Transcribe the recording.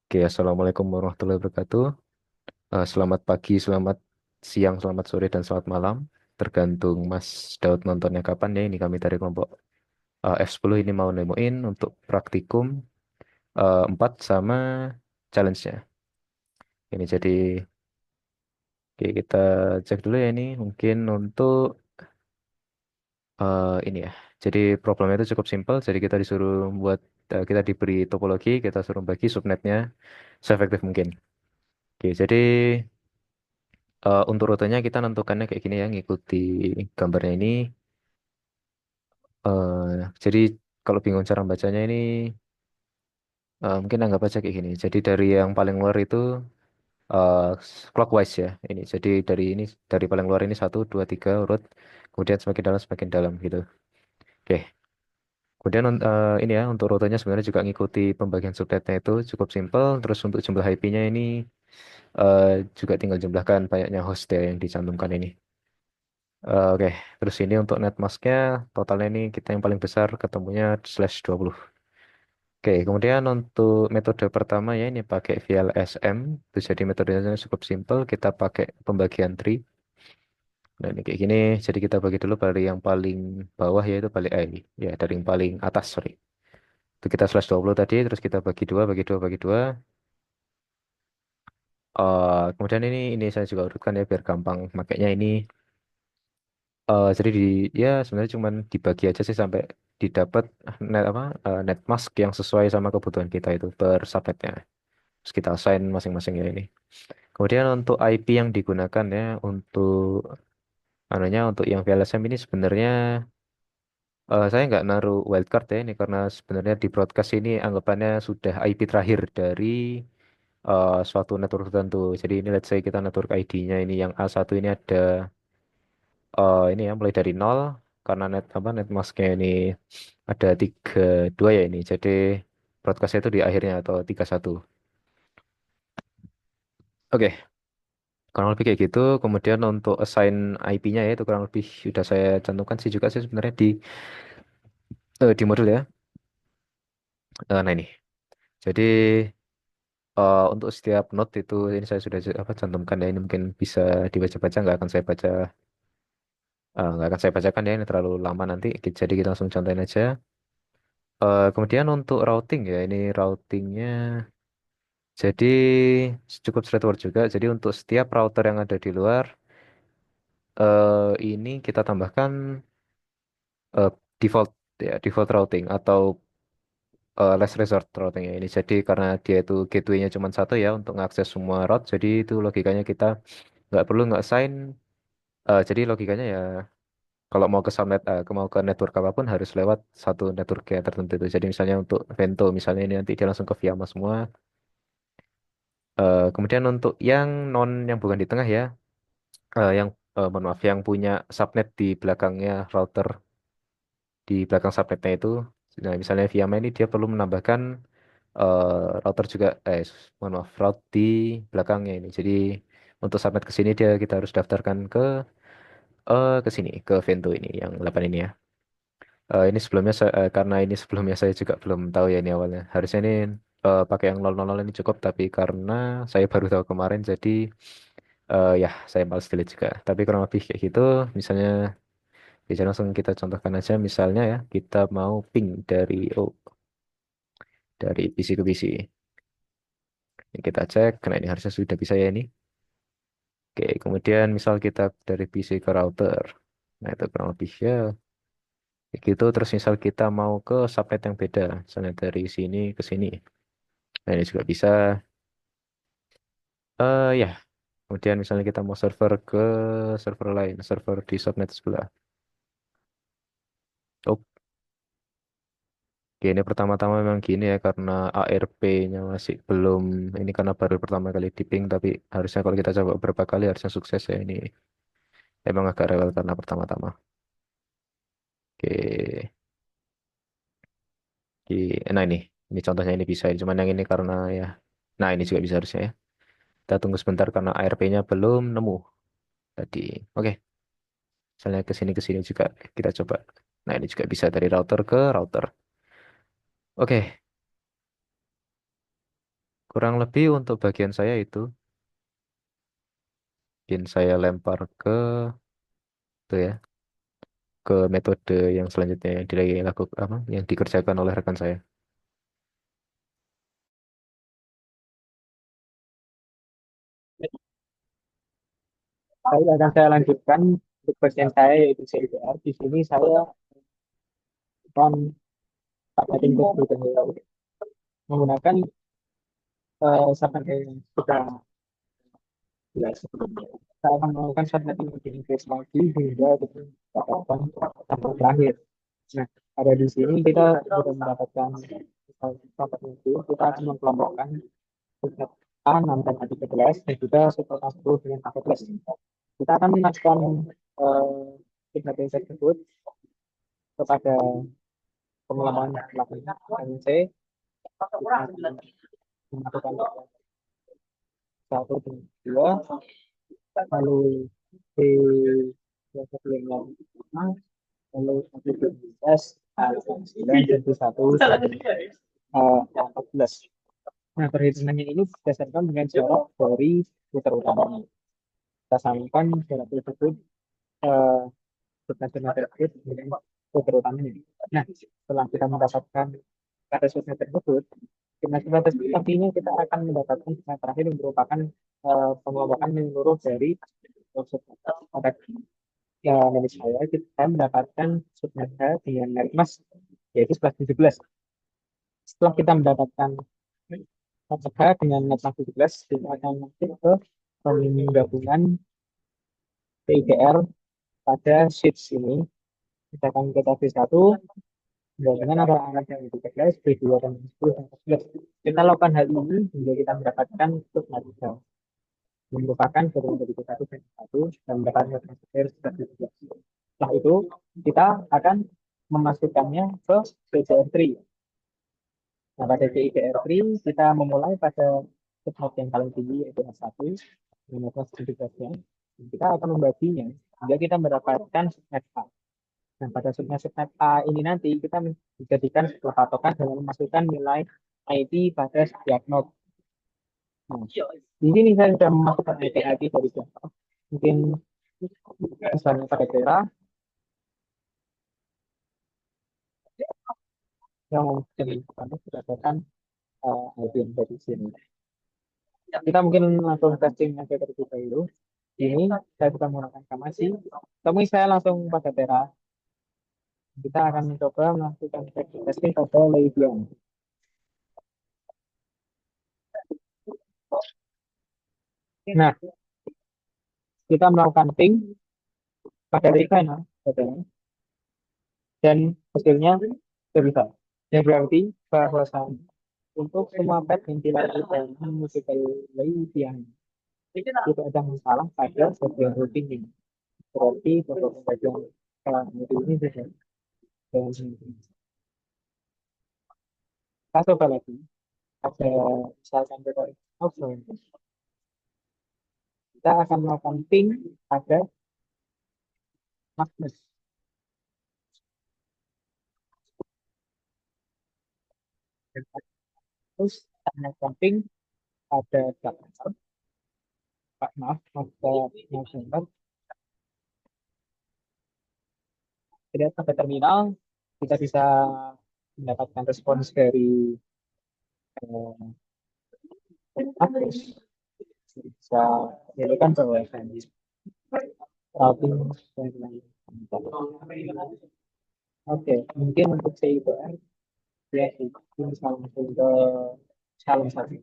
Oke, Assalamualaikum warahmatullahi wabarakatuh. Selamat pagi, selamat siang, selamat sore, dan selamat malam. Tergantung Mas Daud nontonnya kapan ya. Ini kami dari kelompok F10 ini mau nemuin untuk praktikum 4 sama challenge-nya. Ini jadi, oke, kita cek dulu ya ini. Mungkin untuk ini ya. Jadi problemnya itu cukup simpel. Jadi kita disuruh buat, kita diberi topologi, kita suruh bagi subnetnya seefektif mungkin. Oke, jadi untuk rutenya kita nentukannya kayak gini ya, ngikuti gambarnya ini. Jadi kalau bingung cara bacanya ini, mungkin anggap aja kayak gini. Jadi dari yang paling luar itu eh, clockwise ya. Ini jadi dari paling luar ini satu, dua, tiga urut. Kemudian semakin dalam gitu. Oke. Kemudian ini ya untuk rutenya sebenarnya juga ngikuti pembagian subnetnya itu cukup simpel. Terus untuk jumlah IP-nya ini eh, juga tinggal jumlahkan banyaknya host ya yang dicantumkan ini. Oke, terus ini untuk net masknya totalnya ini kita yang paling besar ketemunya /20. Oke, kemudian untuk metode pertama ya ini pakai VLSM. Itu jadi metodenya cukup simple. Kita pakai pembagian tree. Nah ini kayak gini. Jadi kita bagi dulu dari yang paling bawah yaitu balik ya dari yang paling atas sorry. Itu kita /20 tadi. Terus kita bagi dua, bagi dua, bagi dua. Kemudian ini saya juga urutkan ya biar gampang makainya ini. Jadi ya sebenarnya cuman dibagi aja sih sampai didapat net mask yang sesuai sama kebutuhan kita itu per subnetnya. Terus kita assign masing-masing ya ini. Kemudian untuk IP yang digunakan ya untuk untuk yang VLSM ini sebenarnya saya nggak naruh wildcard ya ini karena sebenarnya di broadcast ini anggapannya sudah IP terakhir dari suatu network tertentu. Jadi ini let's say kita network ID-nya ini yang A1 ini ada ini ya mulai dari nol karena net masknya ini ada 32 ya ini. Jadi broadcastnya itu di akhirnya atau 31. Oke, kurang lebih kayak gitu. Kemudian untuk assign IP-nya ya itu kurang lebih sudah saya cantumkan sih juga sih sebenarnya di modul ya. Nah ini. Jadi untuk setiap node itu ini saya sudah cantumkan ya ini mungkin bisa dibaca-baca nggak akan saya bacakan ya ini terlalu lama nanti. Jadi kita langsung contohin aja. Kemudian untuk routing ya ini routingnya jadi cukup straightforward juga. Jadi untuk setiap router yang ada di luar ini kita tambahkan eh, default default routing atau last resort routing ya ini. Jadi karena dia itu gateway-nya cuma satu ya untuk mengakses semua route. Jadi itu logikanya kita nggak perlu nggak assign. Jadi logikanya ya kalau mau ke mau ke network apapun harus lewat satu network yang tertentu itu. Jadi misalnya untuk Vento misalnya ini nanti dia langsung ke Viama semua. Kemudian untuk yang bukan di tengah ya, yang mohon maaf yang punya subnet di belakangnya router di belakang subnetnya itu. Nah misalnya Viama ini dia perlu menambahkan router juga mohon maaf route di belakangnya ini. Jadi untuk subnet ke sini kita harus daftarkan ke sini ke Vento ini yang 8 ini ya. Ini sebelumnya karena ini sebelumnya saya juga belum tahu ya ini awalnya. Harusnya ini pakai yang 000 ini cukup tapi karena saya baru tahu kemarin jadi ya saya malas delete juga. Tapi kurang lebih kayak gitu. Misalnya bisa langsung kita contohkan aja misalnya ya kita mau ping dari PC ke PC. Ini kita cek, karena ini harusnya sudah bisa ya ini. Oke, kemudian misal kita dari PC ke router. Nah, itu kurang lebih ya kayak gitu. Terus misal kita mau ke subnet yang beda. Misalnya dari sini ke sini. Nah, ini juga bisa. Ya, kemudian misalnya kita mau server ke server lain. Server di subnet sebelah. Oke, ini pertama-tama memang gini ya. Karena ARP-nya masih belum. Ini karena baru pertama kali di ping. Tapi harusnya kalau kita coba beberapa kali harusnya sukses ya. Ini emang agak rewel karena pertama-tama. Oke. Nah ini contohnya ini bisa. Cuman yang ini karena ya, nah ini juga bisa harusnya ya. Kita tunggu sebentar karena ARP-nya belum nemu tadi. Oke, misalnya ke sini juga kita coba. Nah ini juga bisa dari router ke router. Oke, kurang lebih untuk bagian saya itu, mungkin saya lempar ke itu ya, ke metode yang selanjutnya yang dilakukan apa, yang dikerjakan oleh rekan saya. Saya lanjutkan untuk bagian saya yaitu CIPR. Di sini saya akan pakai tingkat bergaya menggunakan sebagai sudah jelas sebelumnya. Saya akan melakukan subnet imaging case lagi hingga dapatkan sampai terakhir. Nah, ada di sini kita sudah mendapatkan sampai itu kita akan mengelompokkan subnet A 6 dan A13 dan juga subnet A10 dengan A14. Kita akan menaikkan subnet tersebut kepada pengembangan lakukan C melakukan satu dan dua lalu di yang sebelumnya lalu satu tes sembilan jadi satu empat belas. Nah, perhitungannya ini berdasarkan dengan jarak dari filter utamanya. Kita samakan jarak tersebut eh, berdasarkan tersebut dengan filter utamanya. Nah, setelah kita mendapatkan kata sumber tersebut, dengan batas artinya kita akan mendapatkan yang terakhir yang merupakan pengelompokan menyeluruh dari pada menurut saya kita mendapatkan subnada dengan merik mas yaitu 1117. Setelah kita mendapatkan subnada dengan merik mas 17, kita akan masuk ke penggabungan PIDR pada sheets ini. Kita akan ke tabel 1 dengan ada angka yang di-belas, B2 dan B10 dan 14. Kita lakukan hal ini hingga kita mendapatkan subnada yang merupakan gabungan dari satu dan satu dan mendapatkan hasil seperti itu. Setelah itu kita akan memasukkannya ke CCR3. Nah, pada CICR3 kita memulai pada subnet yang paling tinggi yaitu S1 dengan kelas 17-nya. Kita akan membaginya hingga kita mendapatkan subnet A. Nah, pada subnet A ini nanti kita menjadikan sebuah patokan dengan memasukkan nilai IT pada setiap node. Nah, di sini saya sudah memasukkan IP dari Java. Mungkin misalnya pada daerah yang kami berdasarkan IP yang dari sini. Kita mungkin langsung testing aja terlebih dahulu. Ini saya sudah menggunakan Kamasi. Temui saya langsung pada Tera. Kita akan mencoba melakukan testing pada Leibian. Nah, kita melakukan ping pada Leibian dan hasilnya terlihat. Yang berarti bahwasannya untuk semua pet ventilator dan musical Leibian tidak ada masalah pada bagian routing ini. Berarti untuk bagian ini sudah kita coba lagi. Ada misalkan outbound. Kita akan melakukan ping pada Magnus. Terus kita melakukan ping pada Jakarta. Pak maaf, pada November. Tidak pada terminal, kita bisa mendapatkan respons dari Magnus. Bisa dilihatkan bahwa routing dan lain-lain. Oke, mungkin untuk CIPR ya sih, ini salah satu salah satu.